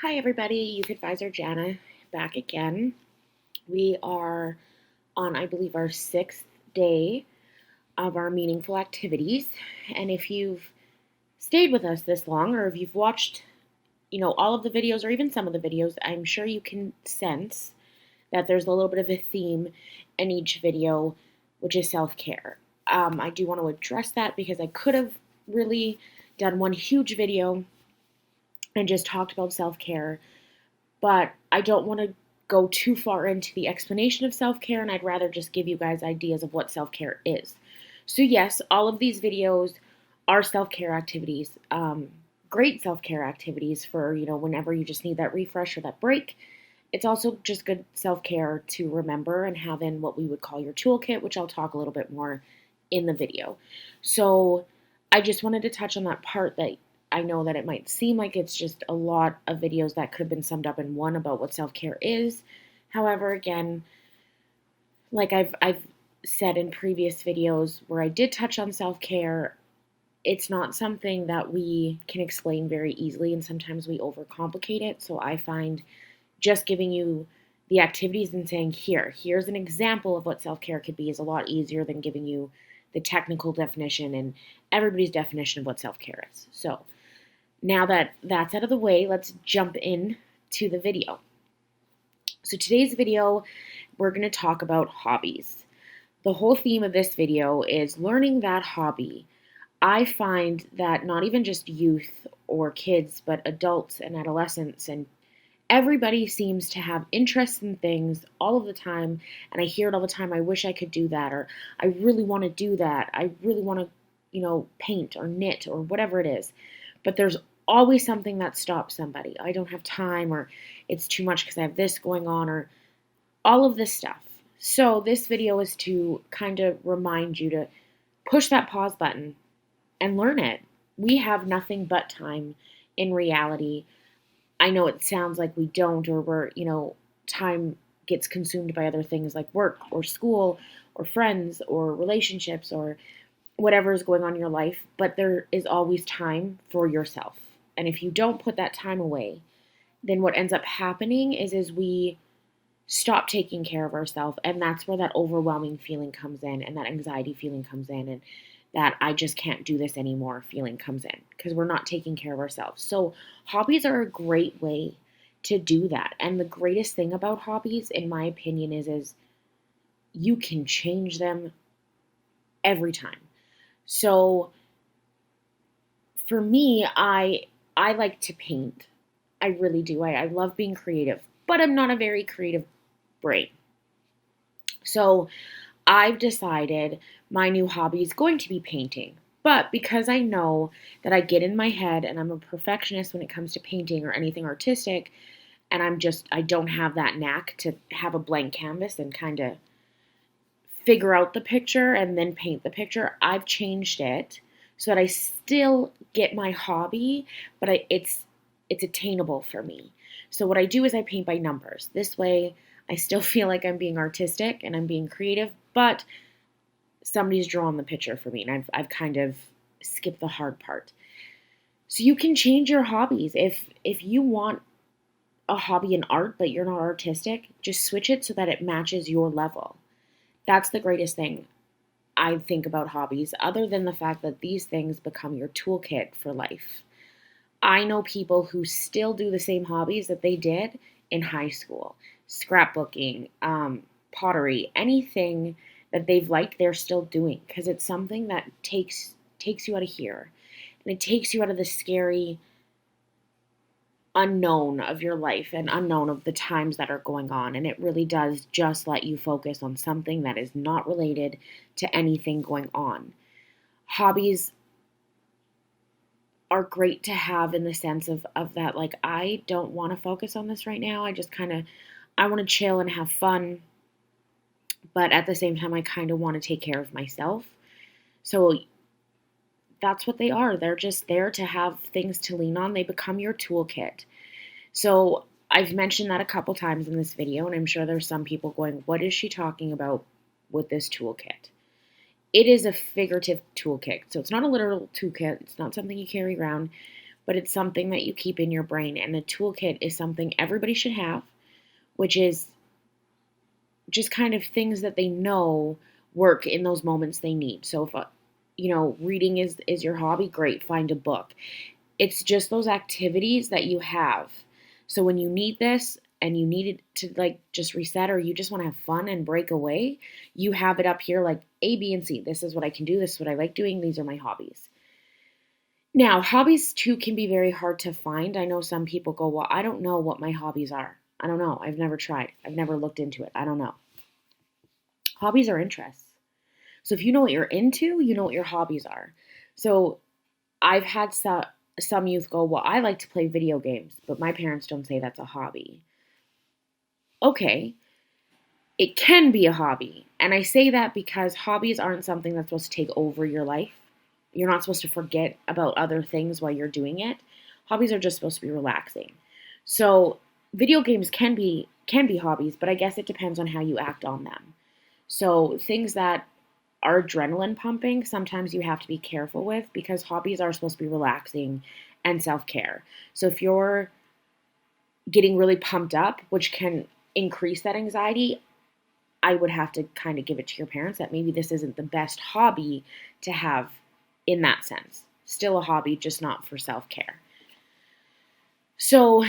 Hi everybody, Youth Advisor Jana back again. We are on, I believe, our 6th day of our meaningful activities. And if you've stayed with us this long, or if you've watched, all of the videos or even some of the videos, I'm sure you can sense that there's a little bit of a theme in each video, which is self-care. I do want to address that because I could have really done one huge video and just talked about self-care, but I don't want to go too far into the explanation of self-care, and I'd rather just give you guys ideas of what self-care is. So yes, all of these videos are self-care activities, great self-care activities for, whenever you just need that refresh or that break. It's also just good self-care to remember and have in what we would call your toolkit, which I'll talk a little bit more in the video. So I just wanted to touch on that part that I know that it might seem like it's just a lot of videos that could have been summed up in one about what self-care is. However, again, like I've said in previous videos where I did touch on self-care, it's not something that we can explain very easily, and sometimes we overcomplicate it. So I find just giving you the activities and saying, here's an example of what self-care could be is a lot easier than giving you the technical definition and everybody's definition of what self-care is. So now that that's out of the way, let's jump in to the video. So today's video, we're going to talk about hobbies. The whole theme of this video is learning that hobby. I find that not even just youth or kids, but adults and adolescents and everybody seems to have interests in things all of the time, and I hear it all the time. I wish I could do that, or I really want to do that. I really want to, paint or knit or whatever it is. But there's always something that stops somebody. I don't have time, or it's too much because I have this going on, or all of this stuff. So this video is to kind of remind you to push that pause button and learn it. We have nothing but time in reality. I know it sounds like we don't, or we're, time gets consumed by other things like work or school or friends or relationships or whatever is going on in your life, but there is always time for yourself. And if you don't put that time away, then what ends up happening is we stop taking care of ourselves, and that's where that overwhelming feeling comes in, and that anxiety feeling comes in, and that I just can't do this anymore feeling comes in because we're not taking care of ourselves. So hobbies are a great way to do that. And the greatest thing about hobbies, in my opinion, is you can change them every time. So for me, I like to paint. I really do. I love being creative, but I'm not a very creative brain. So I've decided my new hobby is going to be painting. But because I know that I get in my head and I'm a perfectionist when it comes to painting or anything artistic, and I don't have that knack to have a blank canvas and kind of figure out the picture and then paint the picture, I've changed it so that I still get my hobby, but it's attainable for me. So what I do is I paint by numbers. This way, I still feel like I'm being artistic and I'm being creative, but somebody's drawn the picture for me, and I've kind of skipped the hard part. So you can change your hobbies. If you want a hobby in art but you're not artistic, just switch it so that it matches your level. That's the greatest thing I think about hobbies, other than the fact that these things become your toolkit for life. I know people who still do the same hobbies that they did in high school: scrapbooking, pottery, anything that they've liked, they're still doing because it's something that takes you out of here, and it takes you out of the scary unknown of your life and unknown of the times that are going on, and it really does just let you focus on something that is not related to anything going on. Hobbies are great to have in the sense of that, like, I don't want to focus on this right now. I want to chill and have fun, but at the same time I kind of want to take care of myself. So that's what they are. They're just there to have things to lean on. They become your toolkit. So I've mentioned that a couple times in this video, and I'm sure there's some people going, what is she talking about with this toolkit? It is a figurative toolkit. So it's not a literal toolkit. It's not something you carry around, but it's something that you keep in your brain. And a toolkit is something everybody should have, which is just kind of things that they know work in those moments they need. So if reading is your hobby, great, find a book. It's just those activities that you have. So when you need this and you need it to like just reset, or you just want to have fun and break away, you have it up here like A, B, and C. This is what I can do. This is what I like doing. These are my hobbies. Now, hobbies too can be very hard to find. I know some people go, well, I don't know what my hobbies are. I don't know. I've never tried. I've never looked into it. I don't know. Hobbies are interests. So if you know what you're into, you know what your hobbies are. So I've had some youth go, well, I like to play video games, but my parents don't say that's a hobby. Okay, it can be a hobby. And I say that because hobbies aren't something that's supposed to take over your life. You're not supposed to forget about other things while you're doing it. Hobbies are just supposed to be relaxing. So video games can be hobbies, but I guess it depends on how you act on them. So things that are adrenaline pumping, sometimes you have to be careful with, because hobbies are supposed to be relaxing and self-care. So if you're getting really pumped up, which can increase that anxiety, I would have to kind of give it to your parents that maybe this isn't the best hobby to have in that sense. Still a hobby, just not for self-care. So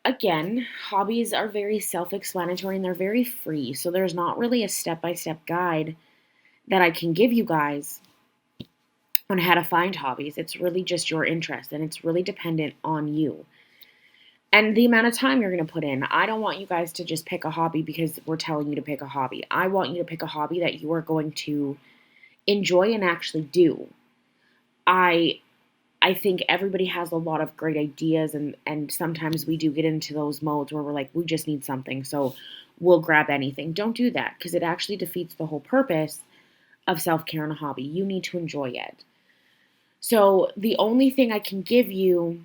again, hobbies are very self-explanatory and they're very free. So there's not really a step-by-step guide that I can give you guys on how to find hobbies. It's really just your interest, and it's really dependent on you and the amount of time you're going to put in. I don't want you guys to just pick a hobby because we're telling you to pick a hobby. I want you to pick a hobby that you are going to enjoy and actually do. I think everybody has a lot of great ideas, and sometimes we do get into those modes where we're like, we just need something, so we'll grab anything. Don't do that, because it actually defeats the whole purpose of self-care and a hobby. You need to enjoy it. So the only thing I can give you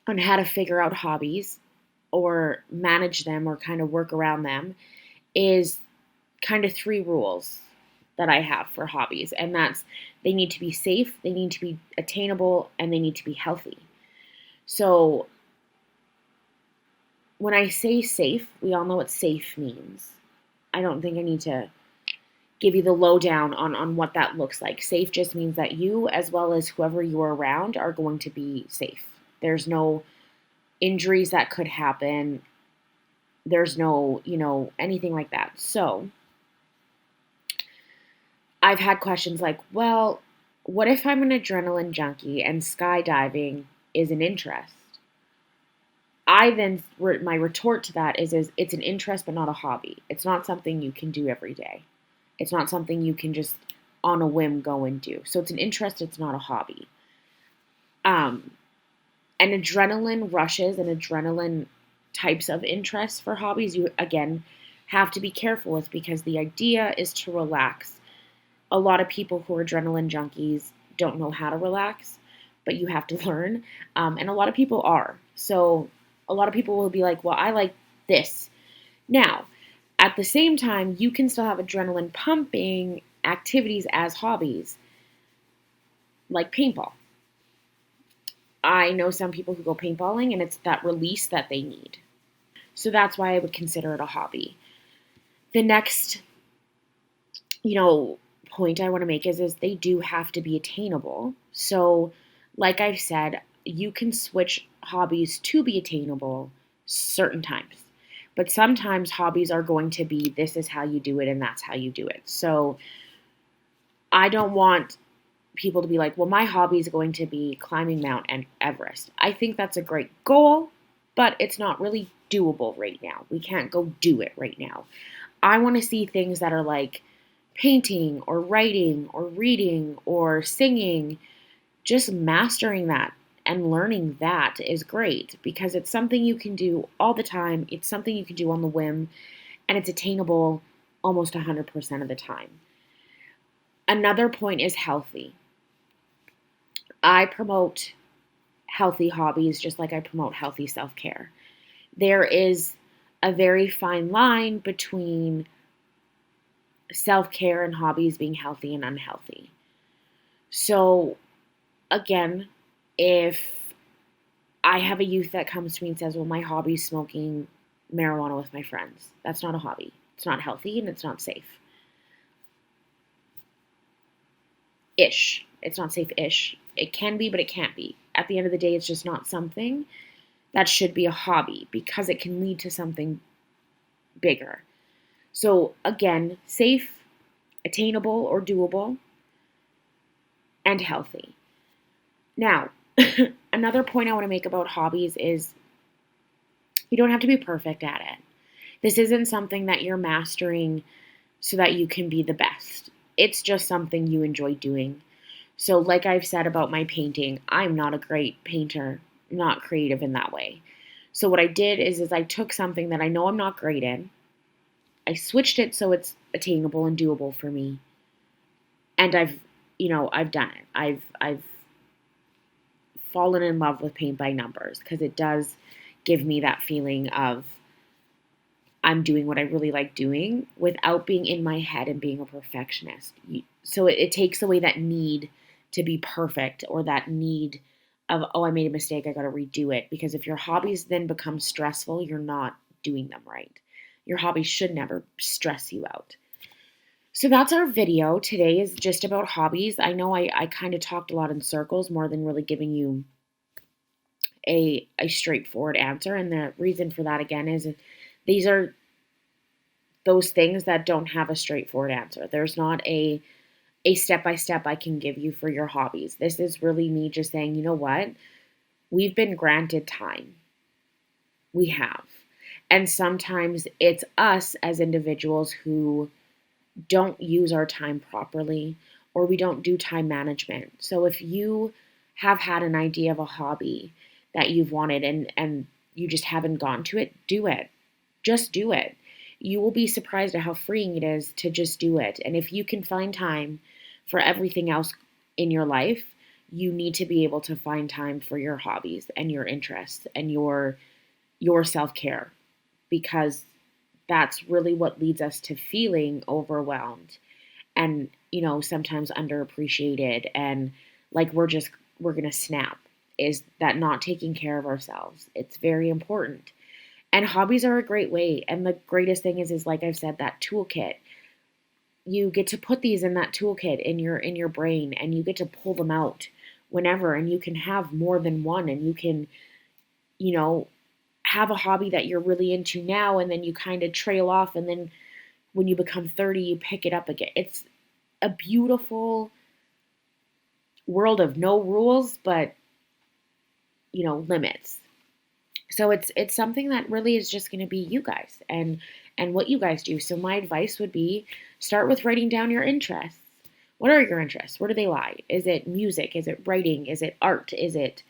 on how to figure out hobbies or manage them or kind of work around them is kind of 3 rules that I have for hobbies. And that's, they need to be safe, they need to be attainable, and they need to be healthy. So when I say safe, we all know what safe means. I don't think I need to give you the lowdown on what that looks like. Safe just means that you, as well as whoever you are around, are going to be safe. There's no injuries that could happen. There's no, anything like that. So I've had questions like, well, what if I'm an adrenaline junkie and skydiving is an interest? My retort to that is it's an interest but not a hobby. It's not something you can do every day. It's not something you can just on a whim go and do. So it's an interest, it's not a hobby. And adrenaline rushes and adrenaline types of interests for hobbies, you again have to be careful with, because the idea is to relax. A lot of people who are adrenaline junkies don't know how to relax, but you have to learn. And a lot of people are. So a lot of people will be like, well, I like this. Now, at the same time, you can still have adrenaline pumping activities as hobbies, like paintball. I know some people who go paintballing, and it's that release that they need. So that's why I would consider it a hobby. The next, point I want to make is they do have to be attainable. So, like I've said, you can switch hobbies to be attainable certain times. But sometimes hobbies are going to be, this is how you do it and that's how you do it. So I don't want people to be like, well, my hobby is going to be climbing Mount Everest. I think that's a great goal, but it's not really doable right now. We can't go do it right now. I want to see things that are like painting or writing or reading or singing. Just mastering that and learning that is great, because it's something you can do all the time. It's something you can do on the whim, and it's attainable almost 100% of the time. Another point is healthy. I promote healthy hobbies just like I promote healthy self-care. There is a very fine line between self-care and hobbies being healthy and unhealthy. So again, if I have a youth that comes to me and says, well, my hobby is smoking marijuana with my friends. That's not a hobby. It's not healthy and it's not safe. Ish. It's not safe-ish. It can be, but it can't be. At the end of the day, it's just not something that should be a hobby because it can lead to something bigger. So again, safe, attainable or doable, and healthy. Now, another point I want to make about hobbies is you don't have to be perfect at it. This isn't something that you're mastering so that you can be the best. It's just something you enjoy doing. So like I've said about my painting, I'm not a great painter, not creative in that way. So what I did is I took something that I know I'm not great in, I switched it so it's attainable and doable for me. And I've done it. I've fallen in love with paint by numbers because it does give me that feeling of I'm doing what I really like doing without being in my head and being a perfectionist. So it takes away that need to be perfect or that need of, oh, I made a mistake, I got to redo it. Because if your hobbies then become stressful, you're not doing them right. Your hobbies should never stress you out. So that's our video. Today is just about hobbies. I know I kind of talked a lot in circles more than really giving you a straightforward answer. And the reason for that, again, is these are those things that don't have a straightforward answer. There's not a step-by-step I can give you for your hobbies. This is really me just saying, you know what? We've been granted time. We have. And sometimes it's us as individuals who don't use our time properly or we don't do time management. So if you have had an idea of a hobby that you've wanted and you just haven't gone to it, do it. Just do it. You will be surprised at how freeing it is to just do it. And if you can find time for everything else in your life, you need to be able to find time for your hobbies and your interests and your self-care, because that's really what leads us to feeling overwhelmed and, sometimes underappreciated and like we're going to snap, is that not taking care of ourselves. It's very important. And hobbies are a great way. And the greatest thing is like I've said, that toolkit. You get to put these in that toolkit in your brain and you get to pull them out whenever, and you can have more than one, and you can, you know, have a hobby that you're really into now and then you kind of trail off, and then when you become 30 you pick it up again. It's a beautiful world of no rules, but limits. So it's something that really is just going to be you guys and what you guys do. So my advice would be, start with writing down your interests. What are your interests? Where do they lie? Is it music? Is it writing? Is it art? Is it,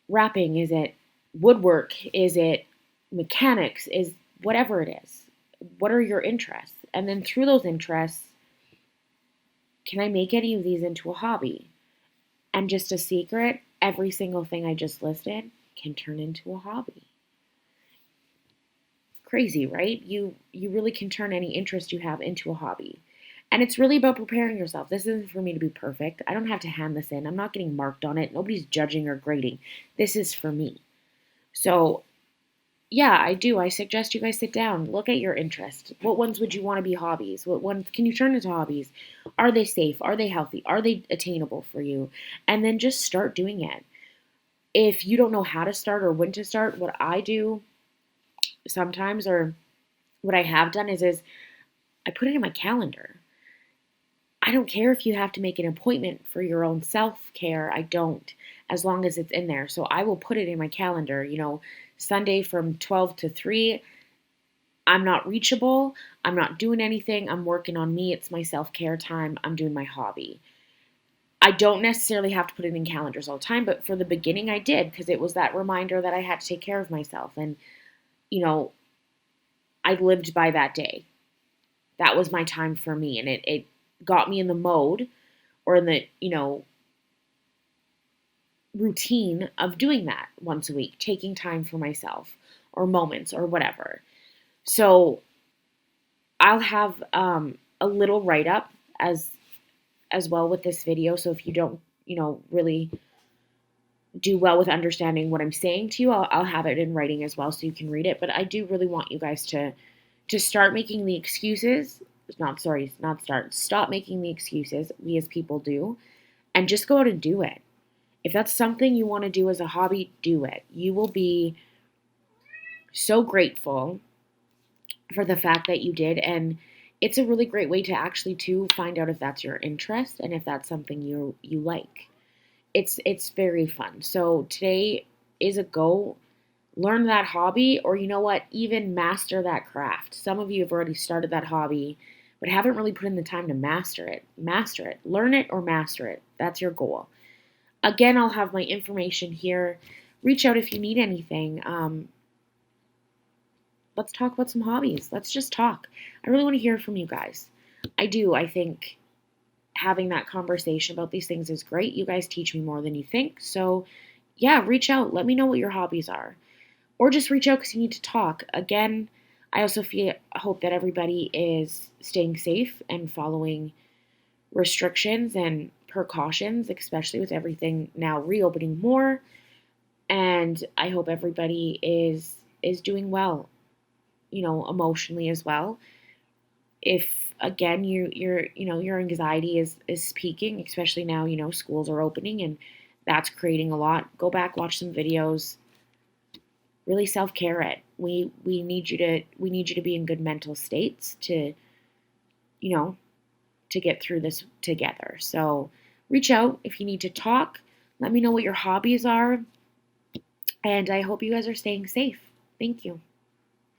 rapping? Is it woodwork? Is it mechanics? Is whatever it is. What are your interests? And then through those interests, can I make any of these into a hobby? And just a secret, every single thing I just listed can turn into a hobby. Crazy, right? You really can turn any interest you have into a hobby. And it's really about preparing yourself. This isn't for me to be perfect. I don't have to hand this in. I'm not getting marked on it. Nobody's judging or grading. This is for me. So, yeah, I do. I suggest you guys sit down, look at your interests. What ones would you want to be hobbies? What ones can you turn into hobbies? Are they safe? Are they healthy? Are they attainable for you? And then just start doing it. If you don't know how to start or when to start, what I do sometimes, or what I have done is I put it in my calendar. I don't care if you have to make an appointment for your own self-care. I don't, as long as it's in there. So I will put it in my calendar, Sunday from 12 to 3. I'm not reachable. I'm not doing anything. I'm working on me. It's my self-care time. I'm doing my hobby. I don't necessarily have to put it in calendars all the time, but for the beginning I did, because it was that reminder that I had to take care of myself. And, I lived by that day. That was my time for me. And it got me in the mode, or in the, routine of doing that once a week, taking time for myself or moments or whatever. So I'll have a little write up as well with this video. So if you don't really do well with understanding what I'm saying to you, I'll have it in writing as well so you can read it. But I do really want you guys to start making the excuses. Stop making the excuses we as people do, and just go out and do it. If that's something you want to do as a hobby, do it. You will be so grateful for the fact that you did, and it's a really great way to actually to find out if that's your interest and if that's something you like. It's very fun. So today is a go. Learn that hobby, or you know what, even master that craft. Some of you have already started that hobby but haven't really put in the time to master it. Master it. Learn it or master it. That's your goal. Again, I'll have my information here. Reach out if you need anything. Let's talk about some hobbies. Let's just talk. I really want to hear from you guys. I do. I think having that conversation about these things is great. You guys teach me more than you think. So, yeah, reach out. Let me know what your hobbies are. Or just reach out because you need to talk. Again, I also hope that everybody is staying safe and following restrictions and precautions, especially with everything now reopening more. And I hope everybody is doing well, emotionally as well. If again your anxiety is peaking, especially now, schools are opening and that's creating a lot, go back, watch some videos, really self-care it. We need you to be in good mental states to you know to get through this together. So reach out if you need to talk. Let me know what your hobbies are, and I hope you guys are staying safe. Thank you.